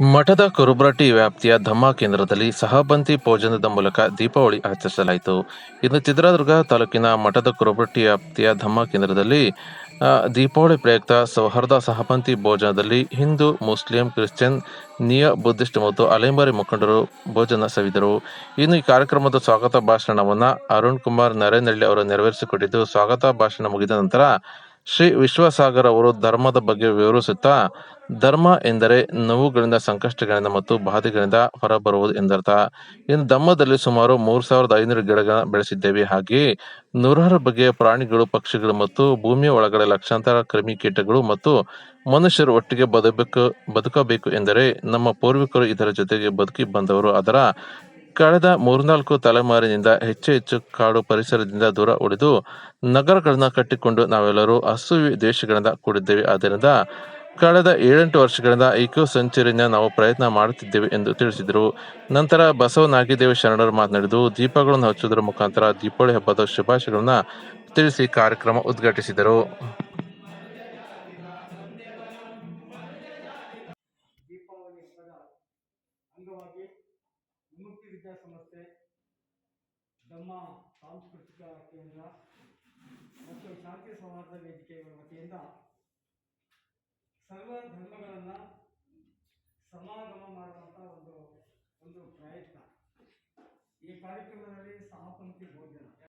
ಮಠದ ಕುರುಬ್ರಟ್ಟಿ ವ್ಯಾಪ್ತಿಯ ಧಮ್ಮ ಕೇಂದ್ರದಲ್ಲಿ ಸಹಪಂಥಿ ಭೋಜನದ ಮೂಲಕ ದೀಪಾವಳಿ ಆಚರಿಸಲಾಯಿತು. ಇನ್ನು ಚಿತ್ರದುರ್ಗ ತಾಲೂಕಿನ ಮಠದ ಕುರುಬ್ರಟ್ಟಿ ವ್ಯಾಪ್ತಿಯ ಧಮ್ಮ ಕೇಂದ್ರದಲ್ಲಿ ದೀಪಾವಳಿ ಪ್ರಯುಕ್ತ ಸೌಹಾರ್ದ ಸಹಪಂಥಿ ಭೋಜನದಲ್ಲಿ ಹಿಂದೂ, ಮುಸ್ಲಿಂ, ಕ್ರಿಶ್ಚಿಯನ್, ನಿಯ ಬುದ್ಧಿಸ್ಟ್ ಮತ್ತು ಅಲೆಮಾರಿ ಮುಖಂಡರು ಭೋಜನ ಸವಿದರು. ಇನ್ನು ಈ ಕಾರ್ಯಕ್ರಮದ ಸ್ವಾಗತ ಭಾಷಣವನ್ನು ಅರುಣ್ ಕುಮಾರ್ ನರೇನಹಳ್ಳಿ ಅವರು ನೆರವೇರಿಸಿಕೊಟ್ಟಿದ್ದು, ಸ್ವಾಗತ ಭಾಷಣ ಮುಗಿದ ನಂತರ ಶ್ರೀ ವಿಶ್ವಸಾಗರ್ ಅವರು ಧರ್ಮದ ಬಗ್ಗೆ ವಿವರಿಸುತ್ತಾ, ಧರ್ಮ ಎಂದರೆ ನೋವುಗಳಿಂದ, ಸಂಕಷ್ಟಗಳಿಂದ ಮತ್ತು ಬಾಧೆಗಳಿಂದ ಹೊರಬರುವುದು ಎಂದರ್ಥ. ಇನ್ನು ಧಮ್ಮದಲ್ಲಿ ಸುಮಾರು 3,500 ಗಿಡಗಳನ್ನು ಬೆಳೆಸಿದ್ದೇವೆ. ಹಾಗೆಯೇ ನೂರಾರು ಬಗೆಯ ಪ್ರಾಣಿಗಳು, ಪಕ್ಷಿಗಳು ಮತ್ತು ಭೂಮಿಯ ಒಳಗಡೆ ಲಕ್ಷಾಂತರ ಕ್ರಿಮಿಕೀಟಗಳು ಮತ್ತು ಮನುಷ್ಯರು ಒಟ್ಟಿಗೆ ಬದುಕಬೇಕು ಎಂದರೆ ನಮ್ಮ ಪೂರ್ವಿಕರು ಇದರ ಜೊತೆಗೆ ಬದುಕಿ ಬಂದವರು. ಅದರ ಕಳೆದ 3-4 ತಲೆಮಾರಿನಿಂದ ಹೆಚ್ಚು ಕಾಡು ಪರಿಸರದಿಂದ ದೂರ ಉಳಿದು ನಗರಗಳನ್ನು ಕಟ್ಟಿಕೊಂಡು ನಾವೆಲ್ಲರೂ ಅಸೂಯೆ ದ್ವೇಷಗಳಿಂದ ಕೂಡಿದ್ದೇವೆ. ಆದ್ದರಿಂದ ಕಳೆದ 7-8 ವರ್ಷಗಳಿಂದ ಇಕೋ ಸೆಂಚುರಿನ ನಾವು ಪ್ರಯತ್ನ ಮಾಡುತ್ತಿದ್ದೇವೆ ಎಂದು ತಿಳಿಸಿದರು. ನಂತರ ಬಸವ ನಾಗಿದೇವ ಶರಣರು ಮಾತನಾಡಿದ್ದು, ದೀಪಗಳನ್ನು ಹಚ್ಚುವುದರ ಮುಖಾಂತರ ದೀಪಾವಳಿ ಹಬ್ಬದ ಶುಭಾಶಯಗಳನ್ನು ತಿಳಿಸಿ ಕಾರ್ಯಕ್ರಮ ಉದ್ಘಾಟಿಸಿದರು. ದೀಪಾವಳಿ ಹಬ್ಬದ ಅಂಗವಾಗಿ ವಿಮುಕ್ತಿ ವಿದ್ಯಾಸಂಸ್ಥೆ, ಧಮ್ಮ ಸಾಂಸ್ಕೃತಿಕ ಕೇಂದ್ರ ಮತ್ತು ಶಾಂತಿ ಸೌಹಾರ್ದ ವೇದಿಕೆಗಳ ವತಿಯಿಂದ ಸರ್ವ ಧರ್ಮಗಳನ್ನು ಸಮಾಗಮ ಮಾಡುವಂಥ ಒಂದು ಪ್ರಯತ್ನ. ಈ ಕಾರ್ಯಕ್ರಮದಲ್ಲಿ ಸಹಪಂಥಿ ಭೋಜನ